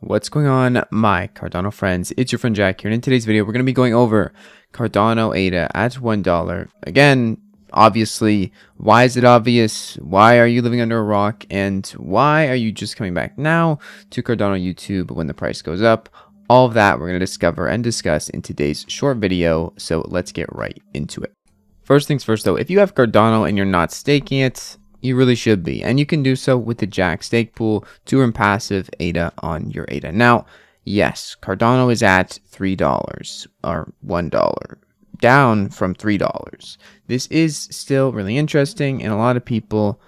What's going on, my Cardano friends? It's your friend Jack here, and in today's video we're going to be going over Cardano ADA at $1. Again, obviously, why is it obvious? Why are you living under a rock? And why are you just coming back now to Cardano YouTube when the price goes up? All of that we're going to discover and discuss in today's short video, so let's get right into it. First things first though, if you have Cardano and you're not staking it, you really should be, and you can do so with the Jack stake pool to earn passive ADA on your ADA. Now, yes, Cardano is at $3 or $1, down from $3. This is still really interesting, and a lot of people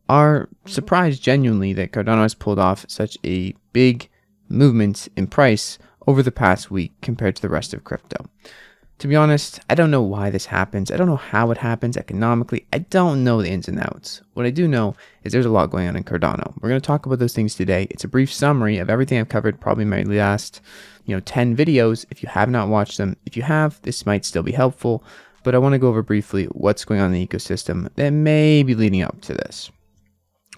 are surprised genuinely that Cardano has pulled off such a big movement in price over the past week compared to the rest of crypto. To be honest, I don't know why this happens. I don't know how it happens economically. I don't know the ins and outs. What I do know is there's a lot going on in Cardano. We're going to talk about those things today. It's a brief summary of everything I've covered, probably my last 10 videos. If you have not watched them, if you have, this might still be helpful. But I want to go over briefly what's going on in the ecosystem that may be leading up to this.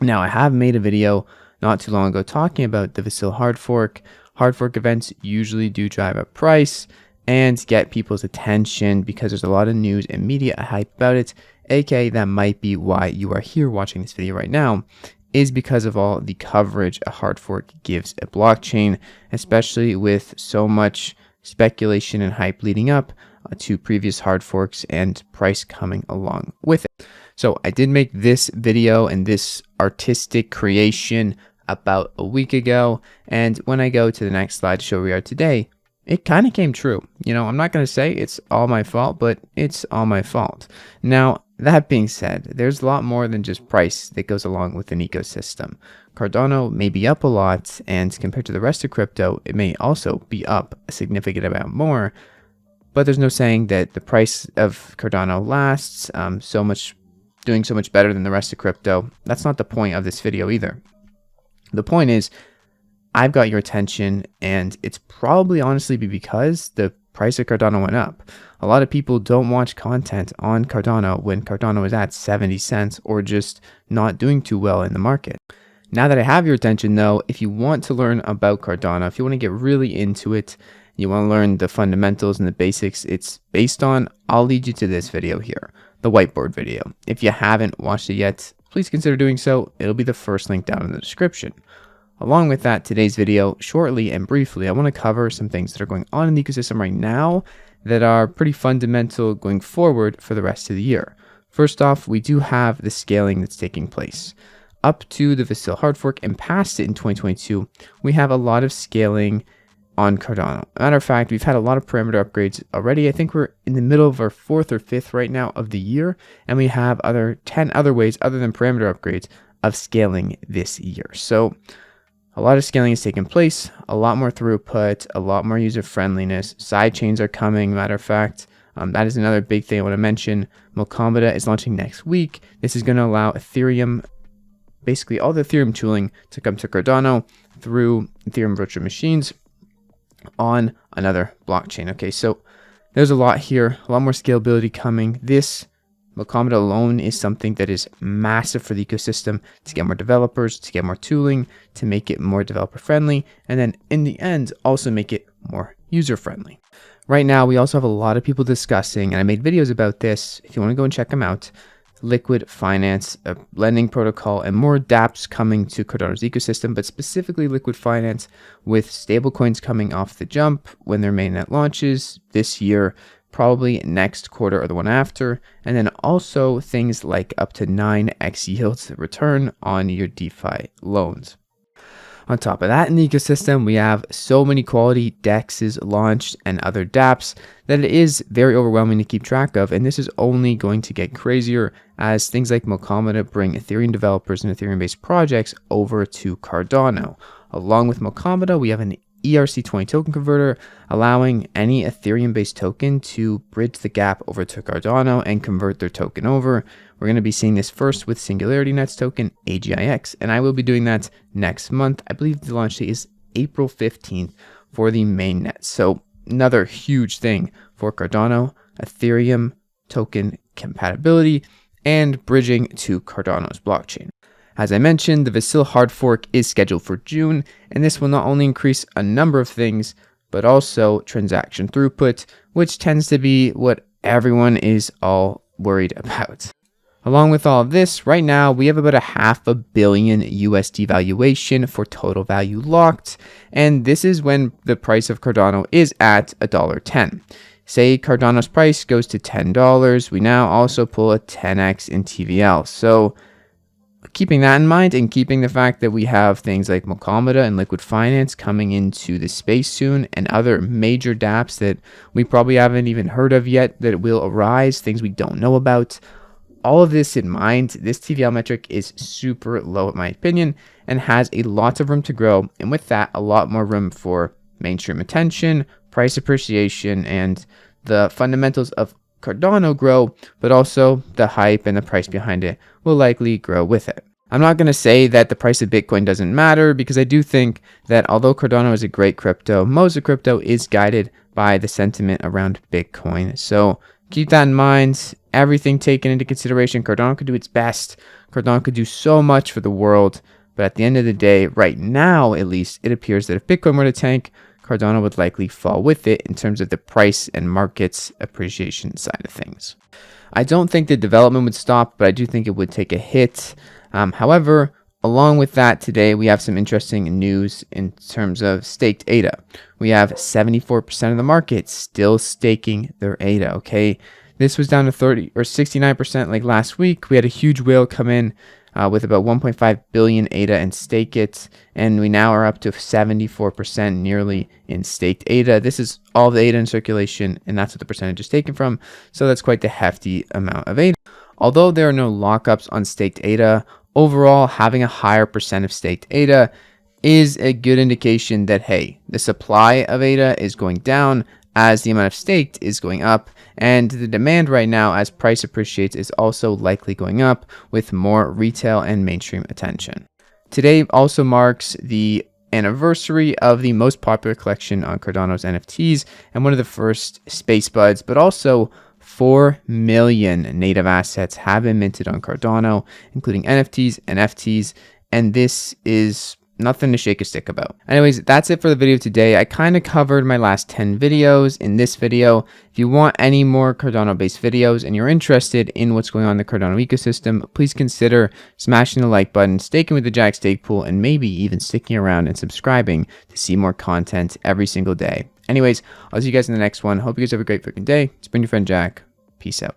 Now, I have made a video not too long ago talking about the Vasil hard fork. Hard fork events usually do drive up price and get people's attention because there's a lot of news and media hype about it. aka that might be why you are here watching this video right now, is because of all the coverage a hard fork gives a blockchain, especially with so much speculation and hype leading up to previous hard forks and price coming along with it. So I did make this video and this artistic creation about a week ago, and when I go to the next slide to show where we are today, it kind of came true. I'm not going to say it's all my fault, but it's all my fault. Now, that being said, there's a lot more than just price that goes along with an ecosystem. Cardano may be up a lot, and compared to the rest of crypto, it may also be up a significant amount more, but there's no saying that the price of Cardano lasts doing so much better than the rest of crypto. That's not the point of this video either. The point is, I've got your attention, and it's probably honestly because the price of Cardano went up. A lot of people don't watch content on Cardano when Cardano is at 70 cents or just not doing too well in the market. Now that I have your attention though, if you want to learn about Cardano, if you want to get really into it, you want to learn the fundamentals and the basics it's based on, I'll lead you to this video here, the whiteboard video. If you haven't watched it yet, please consider doing so. It'll be the first link down in the description. Along with that, today's video, shortly and briefly, I want to cover some things that are going on in the ecosystem right now that are pretty fundamental going forward for the rest of the year. First off, we do have the scaling that's taking place. Up to the Vasil hard fork and past it in 2022, we have a lot of scaling on Cardano. Matter of fact, we've had a lot of parameter upgrades already. I think we're in the middle of our 4th or 5th right now of the year, and we have 10 other ways other than parameter upgrades of scaling this year. So a lot of scaling is taking place, a lot more throughput, a lot more user friendliness. Side chains are coming. Matter of fact, that is another big thing I want to mention. Mokamada is launching next week. This is going to allow Ethereum, basically all the Ethereum tooling, to come to Cardano through Ethereum virtual machines on another blockchain. Okay, so there's a lot here, a lot more scalability coming. This Mokamada alone is something that is massive for the ecosystem to get more developers, to get more tooling, to make it more developer friendly, and then in the end, also make it more user friendly. Right now, we also have a lot of people discussing, and I made videos about this, if you want to go and check them out, liquid finance, a lending protocol, and more dApps coming to Cardano's ecosystem, but specifically liquid finance with stablecoins coming off the jump when their mainnet launches this year, probably next quarter or the one after, and then also things like up to 9x yields return on your DeFi loans. On top of that, in the ecosystem, we have so many quality DEXs launched and other dApps that it is very overwhelming to keep track of, and this is only going to get crazier as things like Mokamada bring Ethereum developers and Ethereum-based projects over to Cardano. Along with Mokamada, we have an ERC20 token converter, allowing any Ethereum-based token to bridge the gap over to Cardano and convert their token over. We're going to be seeing this first with Singularity Net's token, AGIX, and I will be doing that next month. I believe the launch date is April 15th for the mainnet. So another huge thing for Cardano, Ethereum token compatibility and bridging to Cardano's blockchain. As I mentioned, the Vasil hard fork is scheduled for June, and this will not only increase a number of things, but also transaction throughput, which tends to be what everyone is all worried about. Along with all of this, right now we have about a $500 million USD valuation for total value locked, and this is when the price of Cardano is at $1.10. Say Cardano's price goes to $10, we now also pull a 10x in TVL. So keeping that in mind and keeping the fact that we have things like Mokamada and Liquid Finance coming into the space soon and other major dApps that we probably haven't even heard of yet that will arise, things we don't know about. All of this in mind, this TVL metric is super low in my opinion and has a lot of room to grow, and with that a lot more room for mainstream attention, price appreciation, and the fundamentals of Cardano grow, but also the hype and the price behind it will likely grow with it. I'm not going to say that the price of Bitcoin doesn't matter, because I do think that although Cardano is a great crypto, most of crypto is guided by the sentiment around Bitcoin. So keep that in mind. Everything taken into consideration, Cardano could do its best. Cardano could do so much for the world, but at the end of the day, right now at least, it appears that if Bitcoin were to tank, Cardano would likely fall with it in terms of the price and markets appreciation side of things. I don't think the development would stop, but I do think it would take a hit. However, along with that, today we have some interesting news in terms of staked ADA. We have 74% of the market still staking their ADA, okay? This was down to 30 or 69% like last week. We had a huge whale come in with about 1.5 billion ADA and stake it, and we now are up to 74% nearly in staked ADA. This is all the ADA in circulation, and that's what the percentage is taken from, so that's quite the hefty amount of ADA. Although there are no lockups on staked ADA, overall having a higher percent of staked ADA is a good indication that, hey, the supply of ADA is going down as the amount of staked is going up, and the demand right now as price appreciates is also likely going up with more retail and mainstream attention. Today also marks the anniversary of the most popular collection on Cardano's NFTs and one of the first space buds, but also 4 million native assets have been minted on Cardano, including NFTs and FTs, and this is nothing to shake a stick about. Anyways, that's it for the video today. I kind of covered my last 10 videos in this video. If you want any more Cardano based videos and you're interested in what's going on in the Cardano ecosystem, please consider smashing the like button, staking with the Jack stake pool, and maybe even sticking around and subscribing to see more content every single day. Anyways, I'll see you guys in the next one. Hope you guys have a great freaking day. It's been your friend Jack. Peace out.